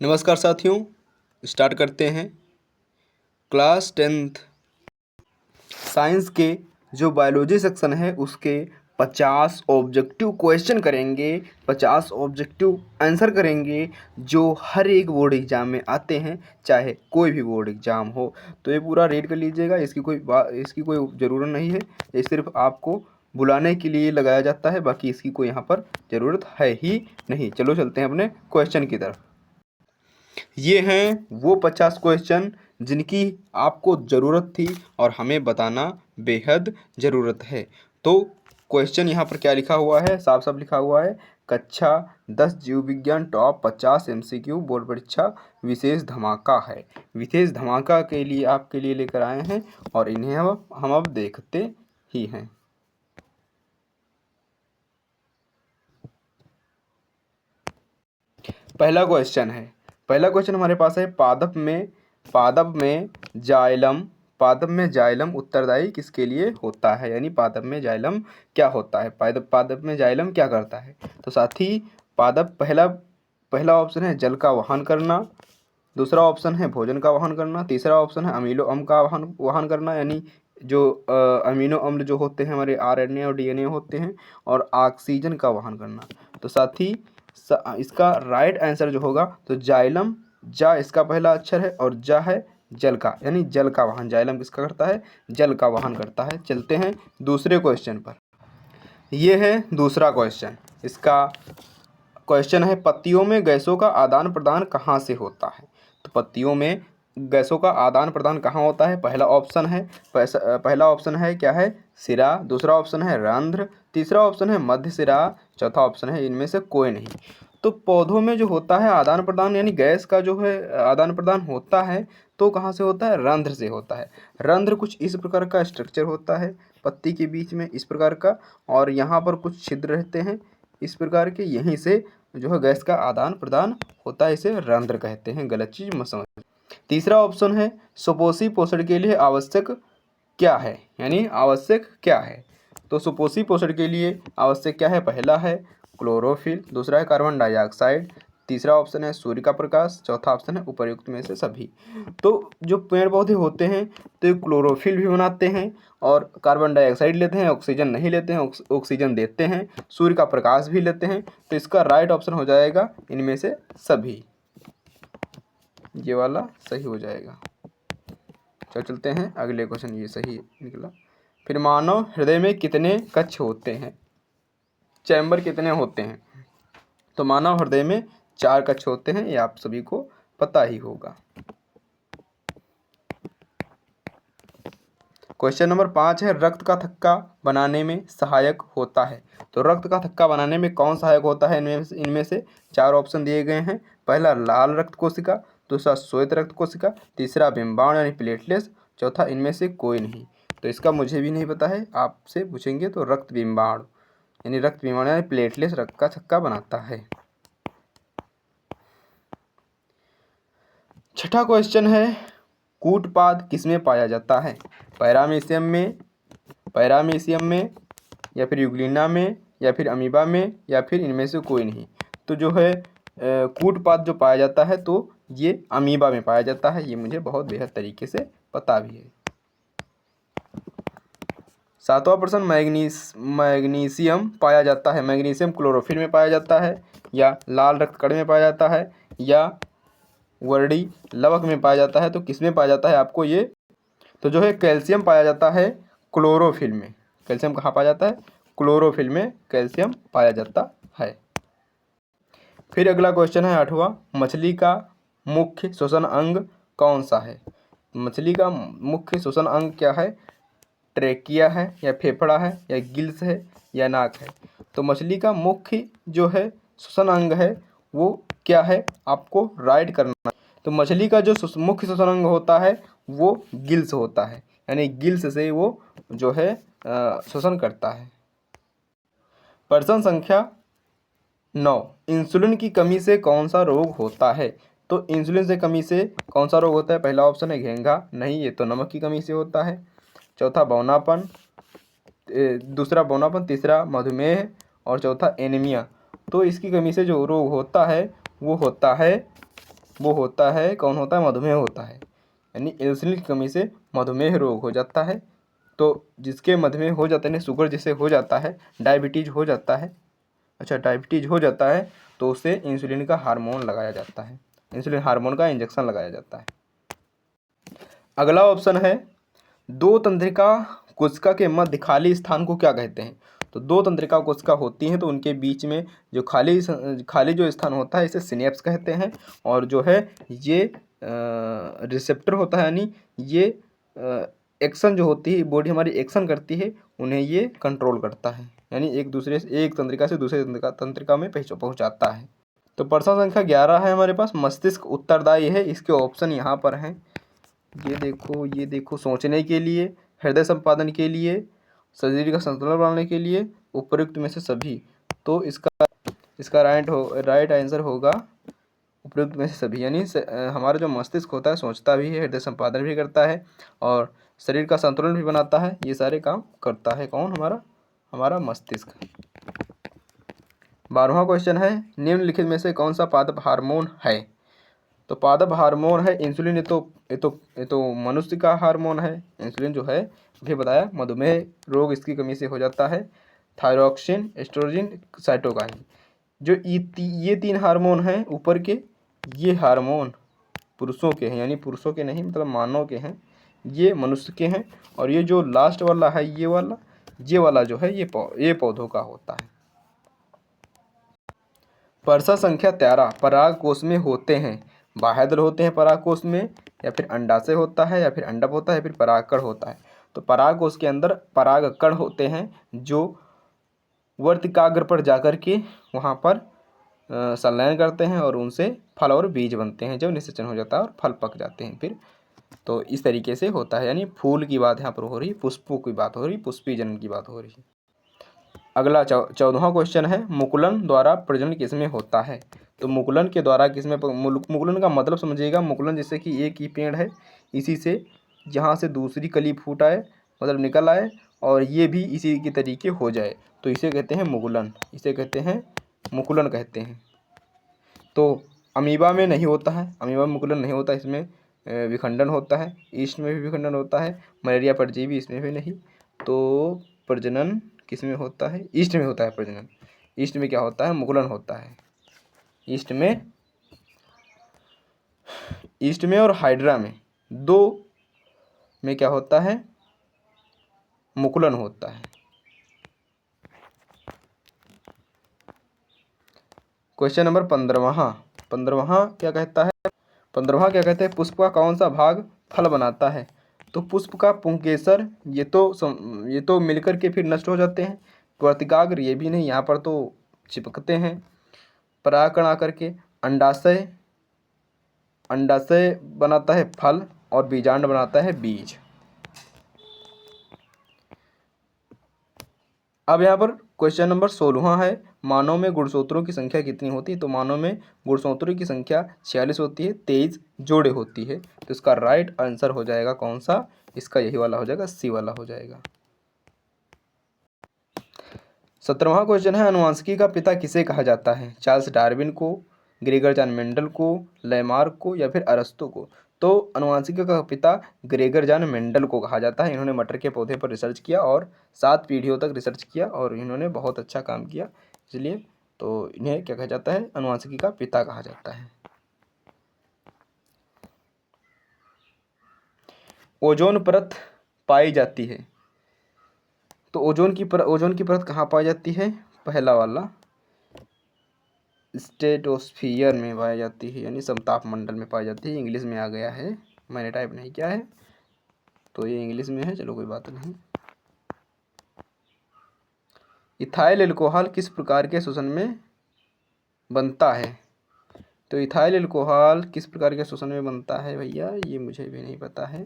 नमस्कार साथियों, स्टार्ट करते हैं। क्लास 10th साइंस के जो बायोलॉजी सेक्शन है उसके 50 ऑब्जेक्टिव क्वेश्चन करेंगे, 50 ऑब्जेक्टिव आंसर करेंगे जो हर एक बोर्ड एग्ज़ाम में आते हैं, चाहे कोई भी बोर्ड एग्ज़ाम हो। तो ये पूरा रीड कर लीजिएगा, इसकी कोई ज़रूरत नहीं है, ये सिर्फ आपको बुलाने के लिए लगाया जाता है, बाकी इसकी कोई यहाँ पर ज़रूरत है ही नहीं। चलो चलते हैं अपने क्वेश्चन की तरफ। ये हैं वो 50 क्वेश्चन जिनकी आपको ज़रूरत थी और हमें बताना बेहद ज़रूरत है। तो क्वेश्चन यहाँ पर क्या लिखा हुआ है, साफ साफ लिखा हुआ है, कक्षा 10 जीव विज्ञान टॉप 50 MCQ बोर्ड परीक्षा विशेष धमाका है। विशेष धमाका के लिए आपके लिए लेकर आए हैं और इन्हें हम अब देखते ही हैं। पहला क्वेश्चन हमारे पास है, पादप में जाइलम उत्तरदायी किसके लिए होता है, यानी पादप में जाइलम क्या होता है, पादप में जाइलम क्या करता है। तो साथी पादप पहला ऑप्शन है जल का वहन करना, दूसरा ऑप्शन है भोजन का वहन करना, तीसरा ऑप्शन है अमीनो अम्ल का वहन करना, यानी जो अमीनो अम्ल जो होते हैं हमारे RNA और DNA होते हैं, और ऑक्सीजन का वहन करना। तो साथी इसका राइट आंसर जो होगा तो जाइलम, जा इसका पहला अक्षर है और जा है जल का, यानी जल का वाहन। जाइलम किसका करता है, जल का वाहन करता है। चलते हैं दूसरे क्वेश्चन पर। यह है दूसरा क्वेश्चन। इसका क्वेश्चन है, पत्तियों में गैसों का आदान प्रदान कहाँ से होता है। तो पत्तियों में गैसों का आदान प्रदान कहाँ होता है। पहला ऑप्शन है क्या है, सिरा, दूसरा ऑप्शन है रंध्र, तीसरा ऑप्शन है मध्य सिरा, चौथा ऑप्शन है इनमें से कोई नहीं। तो पौधों में जो होता है आदान प्रदान, यानी गैस का जो है आदान प्रदान होता है, तो कहाँ से होता है, रंध्र से होता है। रंध्र कुछ इस प्रकार का स्ट्रक्चर होता है पत्ती के बीच में, इस प्रकार का, और यहाँ पर कुछ छिद्र रहते हैं इस प्रकार के, यहीं से जो है गैस का आदान प्रदान होता है, इसे रंध्र कहते हैं। गलत चीज़ मत समझ। तीसरा ऑप्शन है, सुपोषी पोषण के लिए आवश्यक क्या है, यानी आवश्यक क्या है। तो सुपोषी पोषण के लिए आवश्यक क्या है, पहला है क्लोरोफिल, दूसरा है कार्बन डाइऑक्साइड, तीसरा ऑप्शन है सूर्य का प्रकाश, चौथा ऑप्शन है उपर्युक्त में से सभी। तो जो पेड़ पौधे होते हैं तो ये क्लोरोफिल भी बनाते हैं और कार्बन डाइऑक्साइड लेते हैं, ऑक्सीजन नहीं लेते हैं, ऑक्सीजन देते हैं, सूर्य का प्रकाश भी लेते हैं। तो इसका राइट ऑप्शन हो जाएगा इनमें से सभी, ये वाला सही हो जाएगा। चलते हैं अगले क्वेश्चन, ये सही निकला। फिर मानव हृदय में कितने कक्ष होते हैं, चैम्बर कितने होते हैं। तो मानव हृदय में 4 कक्ष होते हैं, ये आप सभी को पता ही होगा। क्वेश्चन नंबर 5 है, रक्त का थक्का बनाने में सहायक होता है। तो रक्त का थक्का बनाने में कौन सहायक होता है, इनमें से 4 ऑप्शन दिए गए हैं। पहला लाल रक्त कोशिका, दूसरा श्वेत रक्त कोशिका, तीसरा बिंबाणु यानी प्लेटलेट्स, चौथा इनमें से कोई नहीं। तो इसका मुझे भी नहीं पता है, आपसे पूछेंगे तो रक्त बिंबाणु यानी प्लेटलेट्स रक्त का थक्का बनाता है। छठा क्वेश्चन है, कूटपाद किसमें पाया जाता है, पैरामीशियम में, या फिर यूग्लिना में, या फिर अमीबा में, या फिर इनमें से कोई नहीं। तो जो है कूटपाद जो पाया जाता है तो ये अमीबा में पाया जाता है, ये मुझे बहुत बेहद तरीके से पता भी है। 7वां प्रश्न, मैग्नीशियम पाया जाता है, मैग्नीशियम क्लोरोफिल में पाया जाता है, या लाल रक्त कण में पाया जाता है, या वर्डी लवक में पाया जाता है। तो किस में पाया जाता है आपको ये, तो जो है कैल्शियम पाया जाता है क्लोरोफिल में। कैल्शियम कहाँ पाया जाता है, क्लोरोफिल में कैल्शियम पाया जाता है। फिर अगला क्वेश्चन है 8वां, मछली का मुख्य श्वसन अंग कौन सा है। मछली का मुख्य श्वसन अंग क्या है, ट्रेकिया है, या फेफड़ा है, या गिल्स है, या नाक है। तो मछली का मुख्य जो है श्वसन अंग है वो क्या है, आपको राइट करना है। तो मछली का जो मुख्य श्वसन अंग होता है वो गिल्स होता है, यानी गिल्स से वो जो है श्वसन करता है। प्रश्न संख्या 9, इंसुलिन की कमी से कौन सा रोग होता है। तो इंसुलिन से कमी से कौन सा रोग होता है, पहला ऑप्शन है घेंघा, नहीं ये तो नमक की कमी से होता है। चौथा बौनापन, दूसरा बौनापन, तीसरा मधुमेह, और चौथा एनीमिया। तो इसकी कमी से जो रोग होता है वो होता है वो होता है, कौन होता है, मधुमेह होता है। यानी इंसुलिन की कमी से मधुमेह रोग हो जाता है। तो जिसके मधुमेह हो जाता है, शुगर जिसे हो जाता है, डायबिटीज़ हो जाता है, अच्छा डायबिटीज़ हो जाता है, तो उसे इंसुलिन का हार्मोन लगाया जाता है, इंसुलिन हार्मोन का इंजेक्शन लगाया जाता है। अगला ऑप्शन है, दो तंत्रिका कोशिका के मध्य खाली स्थान को क्या कहते हैं? तो दो तंत्रिका कोशिका होती हैं, तो उनके बीच में जो खाली जो स्थान होता है, इसे सिनेप्स कहते हैं। और जो है ये रिसेप्टर होता है, यानी ये एक्शन जो होती है, बॉडी हमारी एक्शन करती है, उन्हें ये कंट्रोल करता है, यानी एक तंत्रिका से दूसरे तंत्रिका में पहुँचाता है। तो प्रश्न संख्या 11 है हमारे पास, मस्तिष्क उत्तरदायी है, इसके ऑप्शन यहाँ पर हैं। ये देखो, सोचने के लिए, हृदय संपादन के लिए, शरीर का संतुलन बनाने के लिए, उपयुक्त में से सभी। तो इसका राइट आंसर होगा उपयुक्त में से सभी। यानी हमारा जो मस्तिष्क होता है, सोचता भी है, हृदय संपादन भी करता है और शरीर का संतुलन भी बनाता है, ये सारे काम करता है कौन? हमारा मस्तिष्क। 12वां क्वेश्चन है, निम्नलिखित में से कौन सा पादप हार्मोन है? तो पादप हार्मोन है इंसुलिन। ये तो मनुष्य का हार्मोन है इंसुलिन, जो है अभी बताया, मधुमेह रोग इसकी कमी से हो जाता है। थायरॉक्सिन, एस्ट्रोजन, साइटोकाइन, जो ये 3 हार्मोन हैं ऊपर के, ये हार्मोन पुरुषों के हैं, यानी पुरुषों के नहीं, मतलब मानव के हैं, ये मनुष्य के हैं। और ये जो लास्ट वाला है, ये वाला जो है, ये पौधों का होता है। प्रश्न संख्या 13, पराग कोष में होते हैं, बाह्यदल होते हैं पराग कोष में, या फिर अंडाशय होता है, या फिर अंडक होता है, या फिर परागकण होता है? तो पराग कोष के अंदर परागकण होते हैं, जो वर्तिकाग्र पर जाकर के वहाँ पर संलयन करते हैं और उनसे फल और बीज बनते हैं, जब निषेचन हो जाता है और फल पक जाते हैं फिर। तो इस तरीके से होता है, यानी फूल की बात यहाँ पर हो रही, पुष्पों की बात हो रही, पुष्पी जनन की बात हो रही। अगला 14वां क्वेश्चन है, मुकुलन द्वारा प्रजनन किसमें होता है? तो मुकुलन के द्वारा किसमें, मुकुलन का मतलब समझिएगा, मुकुलन जैसे कि एक ही पेड़ है, इसी से जहाँ से दूसरी कली फूट आए, मतलब निकल आए, और ये भी इसी के तरीके हो जाए, तो इसे कहते हैं मुकुलन, इसे कहते हैं मुकुलन कहते हैं। तो अमीबा में नहीं होता है, अमीबा में मुकुलन नहीं होता, इसमें विखंडन होता है, ईस्ट में भी विखंडन होता है, मलेरिया परजीवी इसमें भी नहीं। तो प्रजनन किस में होता है? ईस्ट में होता है प्रजनन। ईस्ट में क्या होता है? मुकुलन होता है। ईस्ट में और हाइड्रा में, दो में क्या होता है? मुकुलन होता है। क्वेश्चन नंबर 15वां क्या कहता है? 15वां क्या कहते हैं, पुष्प का कौन सा भाग फल बनाता है? तो पुष्प का पुंकेसर, ये तो मिलकर के फिर नष्ट हो जाते हैं। वर्तिकाग्र ये भी नहीं, यहाँ पर तो चिपकते हैं। परागकण आकर के अंडाशय बनाता है फल, और बीजांड बनाता है बीज। अब यहाँ पर क्वेश्चन नंबर 16 है, मानव में गुणसूत्रों की संख्या कितनी होती है? तो मानव में गुणसूत्रों की संख्या 46 होती है, 23 जोड़े होती है। तो इसका राइट आंसर हो जाएगा कौन सा? इसका यही वाला हो जाएगा, सी वाला हो जाएगा। 17वां क्वेश्चन है, अनुवांशिकी का पिता किसे कहा जाता है? चार्ल्स डार्विन को, ग्रेगर जॉन मेंडल को, लैमार्क को, या फिर अरस्तू को? तो अनुवांशिकी का पिता ग्रेगर जॉन मेंडल को कहा जाता है। इन्होंने मटर के पौधे पर रिसर्च किया और 7 पीढ़ियों तक रिसर्च किया, और इन्होंने बहुत अच्छा काम किया, इसलिए तो इन्हें क्या कहा जाता है? अनुवांशिकी का पिता कहा जाता है। ओजोन परत पाई जाती है, तो ओजोन की परत कहाँ पाई जाती है? पहला वाला स्ट्रेटोस्फियर में पाई जाती है, यानी समताप मंडल में पाई जाती है। इंग्लिश में आ गया है, मैंने टाइप नहीं किया है, तो ये इंग्लिश में है, चलो कोई बात नहीं। इथाइल अल्कोहल किस प्रकार के शोषण में बनता है? तो इथाइल अल्कोहल किस प्रकार के शोषण में बनता है भैया, ये मुझे भी नहीं पता है।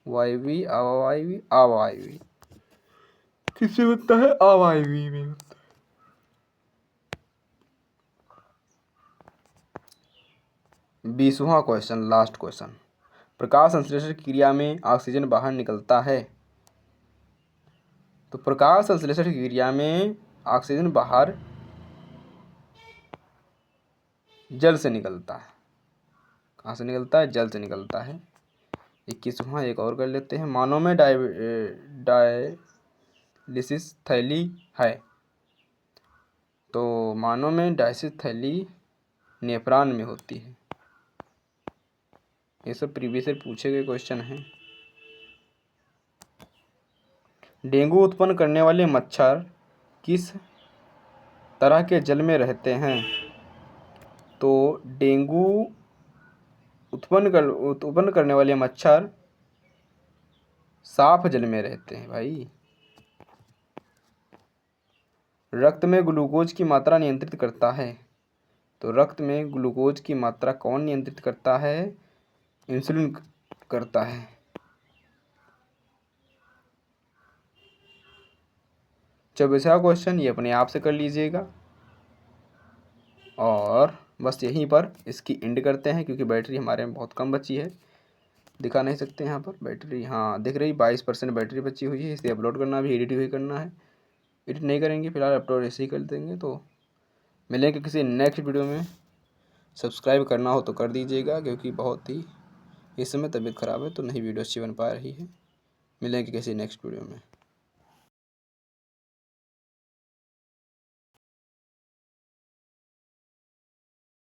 वायवी, अवायवी, अवायवी किससे बनता है? अवायवी में। 20वां क्वेश्चन, लास्ट क्वेश्चन, प्रकाश संश्लेषण की क्रिया में ऑक्सीजन बाहर निकलता है। तो प्रकाश संश्लेषण की क्रिया में ऑक्सीजन बाहर जल से निकलता है। कहाँ से निकलता है? जल से निकलता है। 21वां एक और कर लेते हैं। मानव में डायलिसिस थैली है, तो मानव में डायलिसिस थैली नेफ्रॉन में होती है। ये सब प्रीवियस ईयर पूछे गए क्वेश्चन हैं। डेंगू उत्पन्न करने वाले मच्छर किस तरह के जल में रहते हैं? तो डेंगू उत्पन्न करने वाले मच्छर साफ जल में रहते हैं भाई। रक्त में ग्लूकोज की मात्रा नियंत्रित करता है, तो रक्त में ग्लूकोज की मात्रा कौन नियंत्रित करता है? इंसुलिन करता है। 24वां क्वेश्चन ये अपने आप से कर लीजिएगा। और बस यहीं पर इसकी एंड करते हैं, क्योंकि बैटरी हमारे में बहुत कम बची है। दिखा नहीं सकते यहाँ पर बैटरी, हाँ दिख रही, 22% बैटरी बची हुई है। इसे अपलोड करना भी एडिट भी करना है। एडिट नहीं करेंगे फिलहाल, अपलोड ऐसे ही कर देंगे। तो मिलेंगे किसी नेक्स्ट वीडियो में। सब्सक्राइब करना हो तो कर दीजिएगा, क्योंकि बहुत ही इस समय तबीयत ख़राब है, तो नहीं वीडियो अच्छी बन पा रही है। मिलेंगे किसी नेक्स्ट वीडियो में।